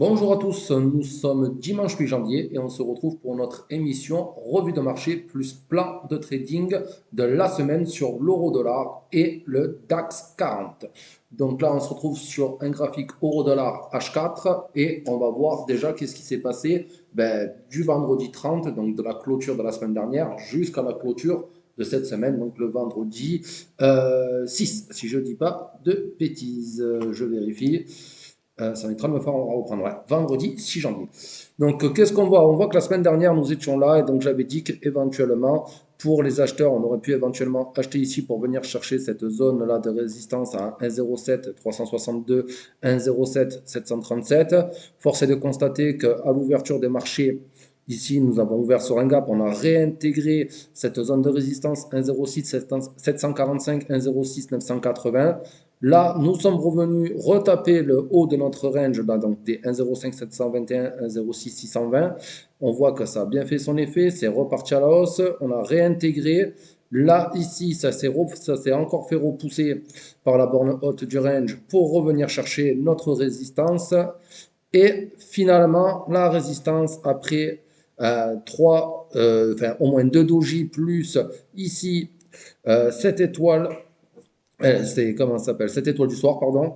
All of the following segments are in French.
Bonjour à tous, nous sommes dimanche 8 janvier et on se retrouve pour notre émission revue de marché plus plan de trading de la semaine sur l'euro-dollar et le DAX 40. Donc là, on se retrouve sur un graphique euro-dollar H4 et on va voir déjà qu'est-ce qui s'est passé du vendredi 30, donc de la clôture de la semaine dernière jusqu'à la clôture de cette semaine, donc le vendredi 6, si je ne dis pas de bêtises, je vérifie. Ça va être me faire reprendre. Ouais. Vendredi 6 janvier. Donc, qu'est-ce qu'on voit? On voit que la semaine dernière, nous étions là et donc j'avais dit qu'éventuellement, pour les acheteurs, on aurait pu éventuellement acheter ici pour venir chercher cette zone-là de résistance à 1,07 362, 1,07 737. Force est de constater qu'à l'ouverture des marchés, ici, nous avons ouvert sur un gap, on a réintégré cette zone de résistance 1,06 745, 1,06 980. Là, nous sommes revenus retaper le haut de notre range, là, donc des 1,05 721, 1,06 620. On voit que ça a bien fait son effet, c'est reparti à la hausse, on a réintégré. Là, ici, ça s'est encore fait repousser par la borne haute du range pour revenir chercher notre résistance. Et finalement, la résistance après au moins deux doji plus ici cette étoile c'est comment ça s'appelle? Cette étoile du soir, pardon.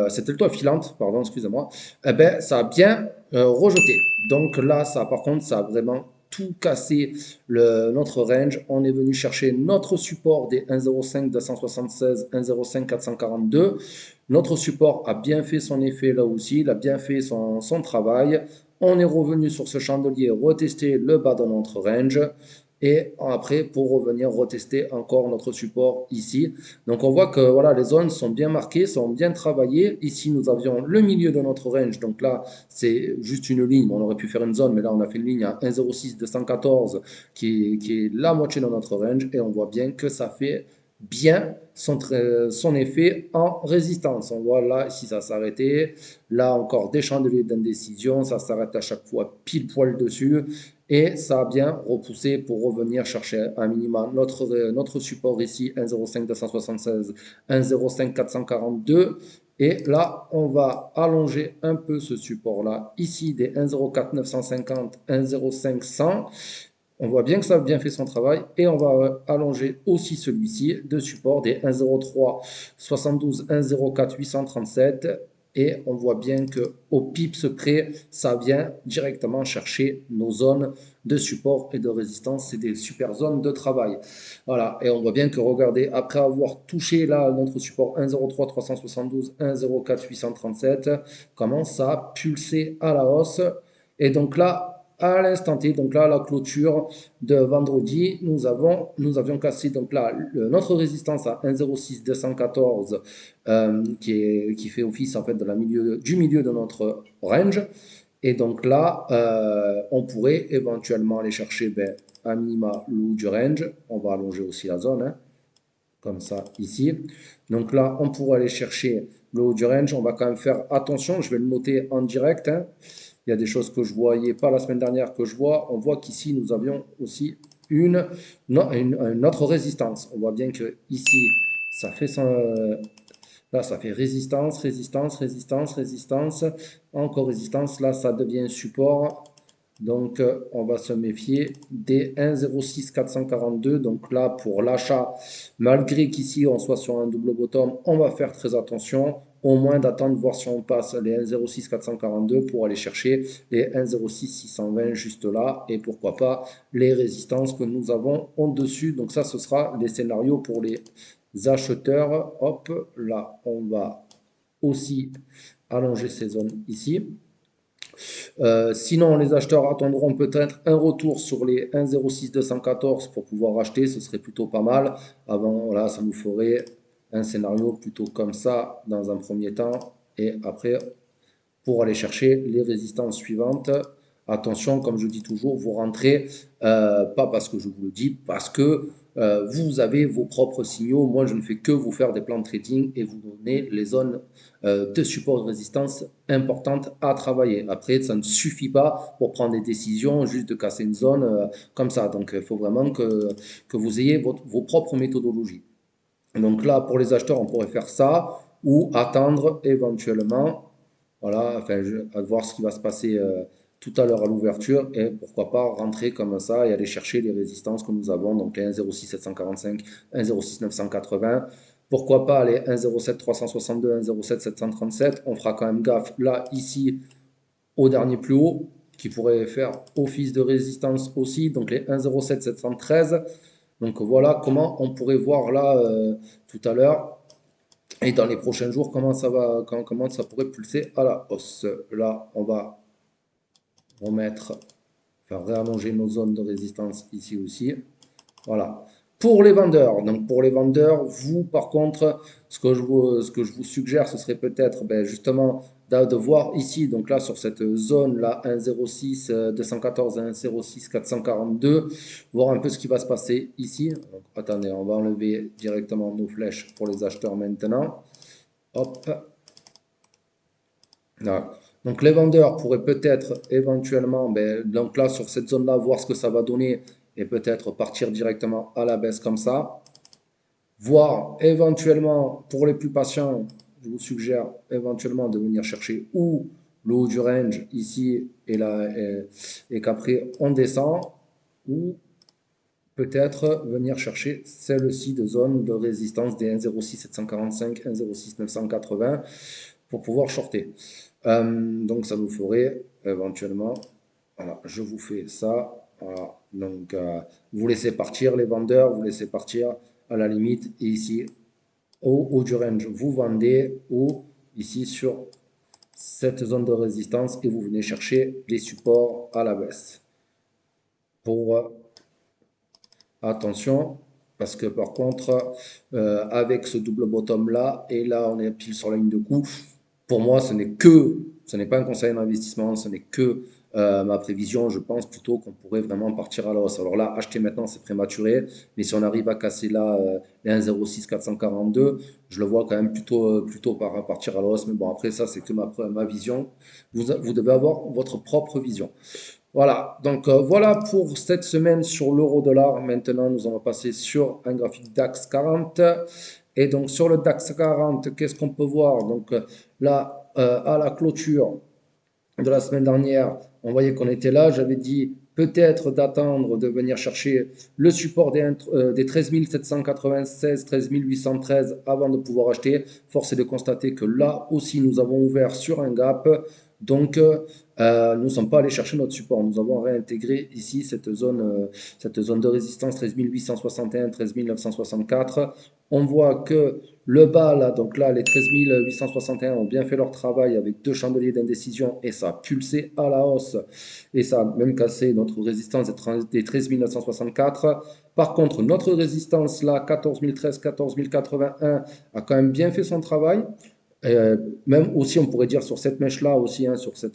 Cette étoile filante, pardon, excusez-moi. Eh ben, ça a bien rejeté. Donc là, ça, par contre, ça a vraiment tout cassé notre range. On est venu chercher notre support des 1,05 276, 1,05 442. Notre support a bien fait son effet là aussi. Il a bien fait son travail. On est revenu sur ce chandelier, retester le bas de notre range. Et après, pour revenir retester encore notre support ici. Donc on voit que voilà, les zones sont bien marquées, sont bien travaillées. Ici, nous avions le milieu de notre range. Donc là, c'est juste une ligne. On aurait pu faire une zone, mais là, on a fait une ligne à 1,06 214 qui est la moitié de notre range. Et on voit bien que ça fait bien son effet en résistance. On voit là, ici, ça s'arrêtait. Là, encore des chandeliers d'indécision. Ça s'arrête à chaque fois pile poil dessus. Et ça a bien repoussé pour revenir chercher un minimum notre support ici, 1,05 276, 1,05 442. Et là, on va allonger un peu ce support-là, ici des 1,04 950, 1,05 100. On voit bien que ça a bien fait son travail. Et on va allonger aussi celui-ci de support des 1,03 72, 1,04 837. Et on voit bien qu'au pips près, ça vient directement chercher nos zones de support et de résistance. C'est des super zones de travail. Voilà. Et on voit bien que, regardez, après avoir touché là notre support 1,03 372, 1,04 837, commence à pulser à la hausse. Et donc là, à l'instant T, donc là, la clôture de vendredi, nous avions cassé donc là notre résistance à 1,06 214 qui fait office en fait du milieu de notre range. Et donc là, on pourrait éventuellement aller chercher un minima le haut du range. On va allonger aussi la zone, hein, comme ça ici. Donc là, on pourrait aller chercher le haut du range. On va quand même faire attention, je vais le noter en direct, hein. Il y a des choses que je ne voyais pas la semaine dernière que je vois. On voit qu'ici, nous avions aussi une autre résistance. On voit bien que ici, ça fait là, ça fait résistance, résistance, résistance, résistance. Encore résistance. Là, ça devient support. Donc, on va se méfier des 1,06 442. Donc là, pour l'achat, malgré qu'ici, on soit sur un double bottom, on va faire très attention. Au moins d'attendre, voir si on passe les 1,06 442 pour aller chercher les 1,06 620 juste là. Et pourquoi pas les résistances que nous avons au-dessus. Donc ça, ce sera les scénarios pour les acheteurs. Hop, là, on va aussi allonger ces zones ici. Sinon, les acheteurs attendront peut-être un retour sur les 1,06 214 pour pouvoir acheter, ce serait plutôt pas mal. Avant, voilà, ça nous ferait un scénario plutôt comme ça dans un premier temps. Et après, pour aller chercher les résistances suivantes. Attention, comme je dis toujours, vous rentrez, pas parce que je vous le dis, parce que vous avez vos propres signaux. Moi, je ne fais que vous faire des plans de trading et vous donner les zones de support de résistance importantes à travailler. Après, ça ne suffit pas pour prendre des décisions, juste de casser une zone comme ça. Donc, il faut vraiment que vous ayez vos propres méthodologies. Donc là, pour les acheteurs, on pourrait faire ça ou attendre éventuellement Voilà, enfin, à voir ce qui va se passer tout à l'heure à l'ouverture et pourquoi pas rentrer comme ça et aller chercher les résistances que nous avons, donc les 1,06 745, 1,06 980. Pourquoi pas aller 1,07 362, 1,07 737. On fera quand même gaffe là, ici, au dernier plus haut, qui pourrait faire office de résistance aussi, donc les 1,07 713. Donc voilà comment on pourrait voir là tout à l'heure et dans les prochains jours comment ça va, comment ça pourrait pulser à la hausse. Là, on va remettre, faire réallonger nos zones de résistance ici aussi. Voilà. Pour les vendeurs, donc pour les vendeurs, vous par contre, ce que je vous suggère, ce serait peut-être ben, justement de voir ici, donc là sur cette zone là, 1,06 214 à 1,06 442, voir un peu ce qui va se passer ici. Donc, attendez, on va enlever directement nos flèches pour les acheteurs maintenant. Hop, voilà. Donc les vendeurs pourraient peut-être éventuellement, ben, donc là sur cette zone-là, voir ce que ça va donner et peut-être partir directement à la baisse comme ça. Voire éventuellement, pour les plus patients, je vous suggère éventuellement de venir chercher ou le haut du range ici et, là, et qu'après on descend, ou peut-être venir chercher celle-ci de zone de résistance des 1,06 745, 1,06 980 pour pouvoir shorter. Donc ça vous ferait éventuellement, voilà, je vous fais ça. Voilà. Donc vous laissez partir les vendeurs, vous laissez partir à la limite. Et ici, au haut du range, vous vendez ou ici sur cette zone de résistance et vous venez chercher les supports à la baisse. Pour attention, parce que par contre, avec ce double bottom là, et là on est pile sur la ligne de coup, pour moi ce n'est pas un conseil d'investissement, ce n'est que ma prévision. Je pense plutôt qu'on pourrait vraiment partir à la hausse. Alors là, acheter maintenant c'est prématuré, mais si on arrive à casser là les 1,06 442, je le vois quand même plutôt partir à la hausse. Mais bon, après ça c'est que ma vision. Vous devez avoir votre propre vision. Voilà, donc voilà pour cette semaine sur l'euro-dollar. Maintenant, nous allons passer sur un graphique DAX 40. Et donc sur le DAX 40, qu'est-ce qu'on peut voir? Donc là, à la clôture de la semaine dernière, on voyait qu'on était là. J'avais dit peut-être d'attendre de venir chercher le support des 13 796, 13 813 avant de pouvoir acheter. Force est de constater que là aussi, nous avons ouvert sur un gap. Donc, nous ne sommes pas allés chercher notre support. Nous avons réintégré ici cette zone de résistance 13 861, 13 964. On voit que le bas, là, donc là, les 13 861 ont bien fait leur travail avec deux chandeliers d'indécision et ça a pulsé à la hausse et ça a même cassé notre résistance des 13 964. Par contre, notre résistance, là, 14 013, 14 081, a quand même bien fait son travail. Même aussi, on pourrait dire sur cette mèche-là aussi, hein, sur ce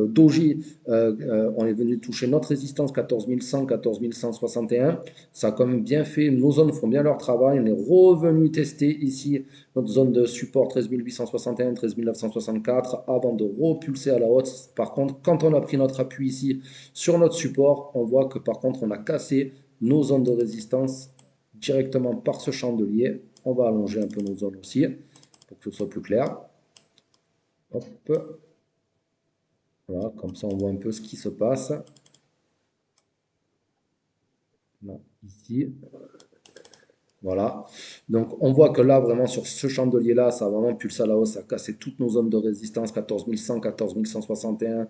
doji, on est venu toucher notre résistance 14 100, 14 161. Ça a quand même bien fait. Nos zones font bien leur travail. On est revenu tester ici notre zone de support 13 861, 13 964 avant de repulser à la hausse. Par contre, quand on a pris notre appui ici sur notre support, on voit que par contre, on a cassé nos zones de résistance directement par ce chandelier. On va allonger un peu nos zones aussi pour que ce soit plus clair. Hop. Voilà, comme ça on voit un peu ce qui se passe. Là, ici. Voilà. Donc on voit que là, vraiment sur ce chandelier-là, ça a vraiment pulsé à la hausse, ça a cassé toutes nos zones de résistance, 14 100, 14 161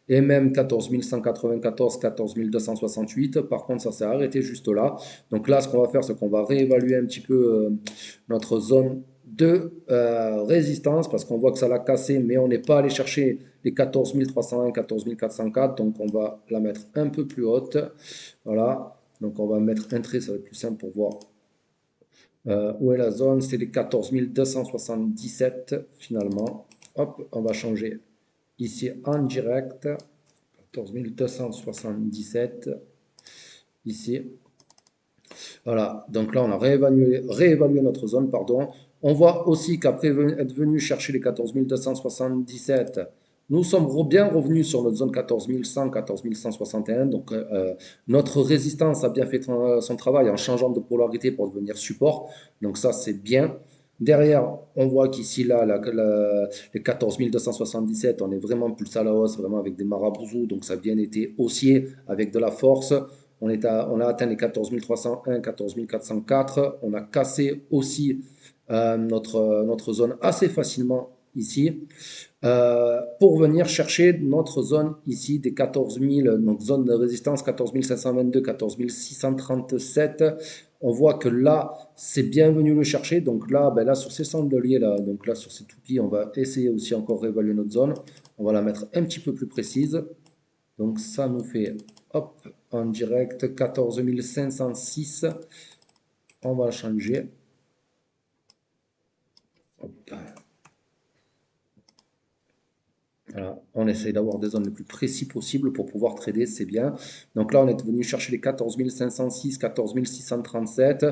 et même 14 194, 14 268. Par contre, ça s'est arrêté juste là. Donc là, ce qu'on va faire, c'est qu'on va réévaluer un petit peu notre zone de résistance parce qu'on voit que ça l'a cassé, mais on n'est pas allé chercher les 14 301, 14 404. Donc on va la mettre un peu plus haute. Voilà. Donc on va mettre un trait, ça va être plus simple pour voir où est la zone. C'est les 14 277 finalement. Hop, on va changer ici en direct. 14 277 ici. Voilà, donc là on a réévalué notre zone, pardon. On voit aussi qu'après être venu chercher les 14 277, nous sommes bien revenus sur notre zone 14 100, 14 161. Donc notre résistance a bien fait son travail en changeant de polarité pour devenir support. Donc ça c'est bien. Derrière, on voit qu'ici, là, les 14 277, on est vraiment plus à la hausse, vraiment avec des marabouzous, donc ça a bien été haussier avec de la force. On a atteint les 14 301, 14 404. On a cassé aussi notre zone assez facilement ici pour venir chercher notre zone ici des 14 000, donc zone de résistance 14 522, 14 637. On voit que là, c'est bienvenu le chercher. Donc là, ben là sur ces chandeliers là, donc là sur ces toupies, on va essayer aussi encore réévaluer notre zone. On va la mettre un petit peu plus précise. Donc ça nous fait, hop, en direct 14 506. On va changer. Hop. Voilà, on essaye d'avoir des zones les plus précises possibles pour pouvoir trader, c'est bien. Donc là, on est venu chercher les 14 506, 14 637.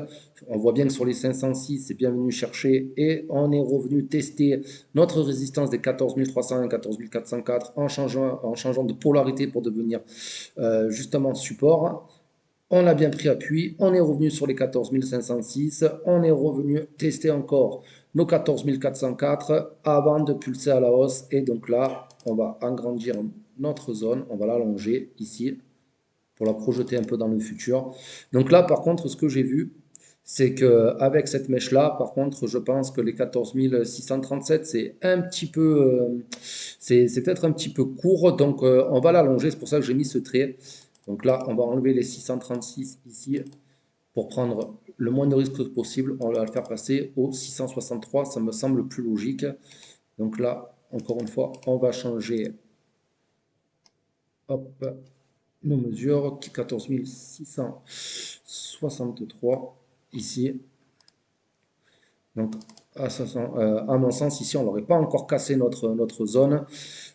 On voit bien que sur les 506, c'est bien venu chercher et on est revenu tester notre résistance des 14 301, 14 404 en changeant de polarité pour devenir justement support. On a bien pris appui, on est revenu sur les 14 506, on est revenu tester encore nos 14 404 avant de pulser à la hausse. Et donc là, on va agrandir notre zone, on va l'allonger ici pour la projeter un peu dans le futur. Donc là, par contre, ce que j'ai vu, c'est qu'avec cette mèche-là, par contre, je pense que les 14 637, c'est un petit peu, c'est peut-être un petit peu court, donc on va l'allonger, c'est pour ça que j'ai mis ce trait. Donc là, on va enlever les 636 ici pour prendre le moins de risques possible. On va le faire passer au 663, ça me semble plus logique. Donc là, encore une fois, on va changer hop, nos mesures, 14 663 ici. Donc, à mon sens, ici, on n'aurait pas encore cassé notre zone.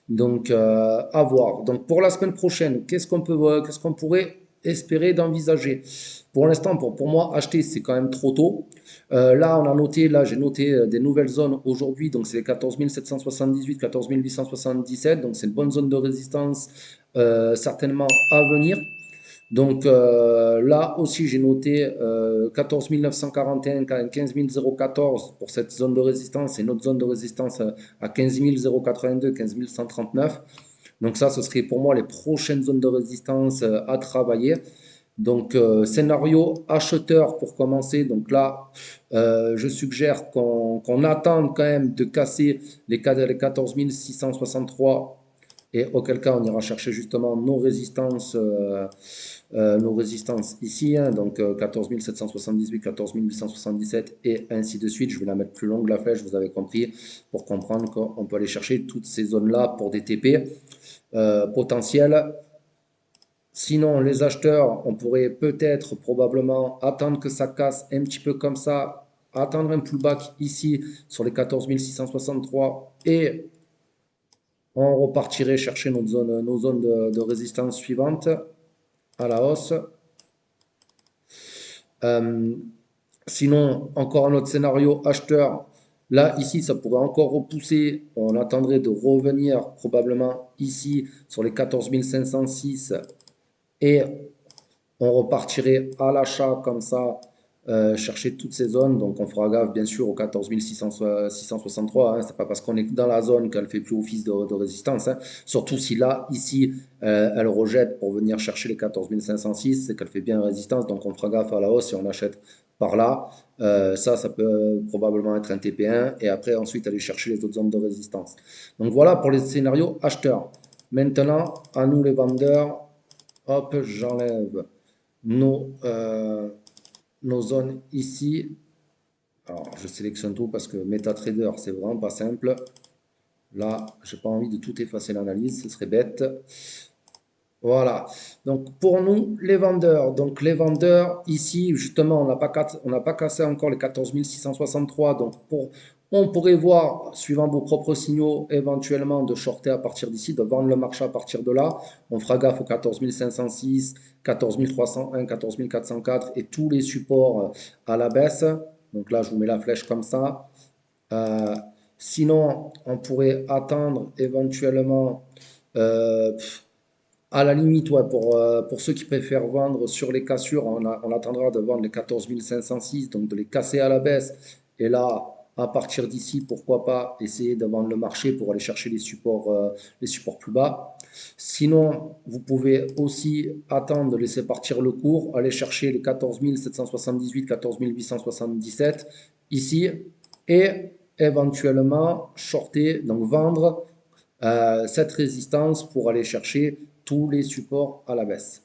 Donc, à voir. Donc, pour la semaine prochaine, qu'est-ce qu'on pourrait espérer d'envisager? Pour l'instant, pour moi, acheter, c'est quand même trop tôt. Là, j'ai noté des nouvelles zones aujourd'hui. Donc, c'est les 14 778, 14 877. Donc, c'est une bonne zone de résistance, certainement à venir. Donc là aussi, j'ai noté 14 941, 15 014 pour cette zone de résistance et notre zone de résistance à 15 082, 15 139. Donc ça, ce serait pour moi les prochaines zones de résistance à travailler. Donc scénario acheteur pour commencer. Donc là, je suggère qu'on attende quand même de casser les 14 663 et auquel cas on ira chercher justement nos résistances ici, hein, donc 14 778, 14 877 et ainsi de suite. Je vais la mettre plus longue la flèche, vous avez compris, pour comprendre qu'on peut aller chercher toutes ces zones-là pour des TP potentiels. Sinon, les acheteurs, on pourrait peut-être probablement attendre que ça casse un petit peu comme ça, attendre un pullback ici sur les 14 663 et on repartirait chercher nos zones de résistance suivantes à la hausse. Euh, Sinon, encore un autre scénario acheteur. Là, ici, ça pourrait encore repousser. On attendrait de revenir probablement ici sur les 14 506 et on repartirait à l'achat comme ça, chercher toutes ces zones. Donc on fera gaffe bien sûr aux 14 663. Hein. C'est pas parce qu'on est dans la zone qu'elle fait plus office de résistance. Hein. Surtout si là, ici, elle rejette pour venir chercher les 14 506, c'est qu'elle fait bien résistance. Donc on fera gaffe à la hausse et on achète par là. Ça peut probablement être un TP1 et après ensuite aller chercher les autres zones de résistance. Donc voilà pour les scénarios acheteurs. Maintenant, à nous les vendeurs. Hop, j'enlève nos zones ici. Alors, je sélectionne tout parce que MetaTrader, c'est vraiment pas simple. Là, j'ai pas envie de tout effacer l'analyse, ce serait bête. Voilà. Donc, pour nous, les vendeurs. Donc, les vendeurs, ici, justement, on n'a pas cassé encore les 14 663. Donc, on pourrait voir, suivant vos propres signaux, éventuellement de shorter à partir d'ici, de vendre le marché à partir de là. On fera gaffe aux 14 506, 14 301, 14 404 et tous les supports à la baisse. Donc là, je vous mets la flèche comme ça. Euh, Sinon, on pourrait attendre éventuellement. euh, à la limite, ouais, pour ceux qui préfèrent vendre sur les cassures, on attendra de vendre les 14 506, donc de les casser à la baisse. Et là, À partir d'ici, pourquoi pas essayer de vendre le marché pour aller chercher les supports plus bas. Sinon, vous pouvez aussi attendre, laisser partir le cours, aller chercher les 14 778, 14 877 ici et éventuellement shorter, donc vendre cette résistance pour aller chercher tous les supports à la baisse.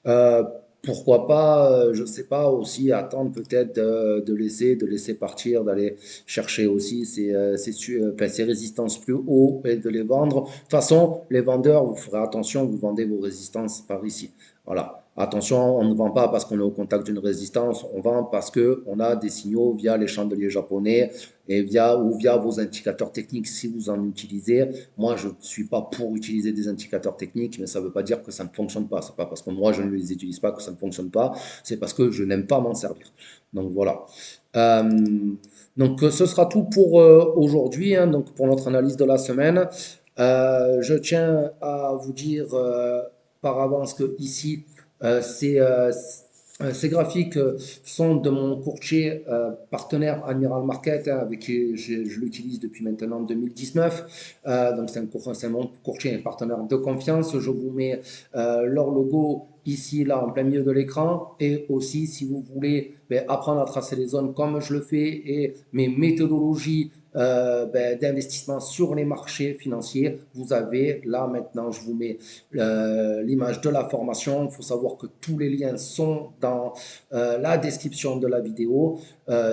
Euh, Pourquoi pas, je ne sais pas, aussi attendre peut-être de laisser partir, d'aller chercher aussi enfin, ces résistances plus haut et de les vendre. De toute façon, les vendeurs, vous ferez attention, vous vendez vos résistances par ici. Voilà. Attention, on ne vend pas parce qu'on est au contact d'une résistance, on vend parce qu'on a des signaux via les chandeliers japonais et via vos indicateurs techniques si vous en utilisez. Moi, je ne suis pas pour utiliser des indicateurs techniques, mais ça ne veut pas dire que ça ne fonctionne pas. C'est pas parce que moi, je ne les utilise pas que ça ne fonctionne pas. C'est parce que je n'aime pas m'en servir. Donc voilà. Euh, ce sera tout pour aujourd'hui, hein, donc pour notre analyse de la semaine. Je tiens à vous dire par avance que ici, ces graphiques sont de mon courtier partenaire Admiral Market, hein, avec qui je l'utilise depuis maintenant 2019. Donc c'est mon courtier et partenaire de confiance. Je vous mets leur logo ici, là, en plein milieu de l'écran. Et aussi, si vous voulez apprendre à tracer les zones comme je le fais et mes méthodologies d'investissement sur les marchés financiers. Vous avez là maintenant, je vous mets l'image de la formation. Il faut savoir que tous les liens sont dans la description de la vidéo.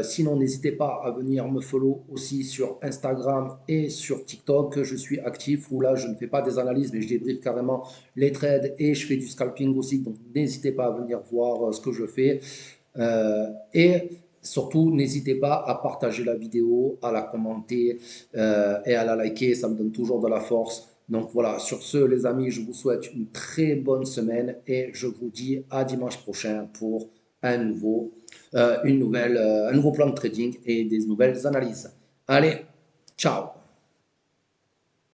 Sinon, n'hésitez pas à venir me follow aussi sur Instagram et sur TikTok. Je suis actif où là, je ne fais pas des analyses, mais je débriefe carrément les trades et je fais du scalping aussi. Donc, n'hésitez pas à venir voir ce que je fais. Et surtout, n'hésitez pas à partager la vidéo, à la commenter et à la liker, ça me donne toujours de la force. Donc voilà, sur ce, les amis, je vous souhaite une très bonne semaine et je vous dis à dimanche prochain pour un nouveau plan de trading et des nouvelles analyses. Allez, ciao!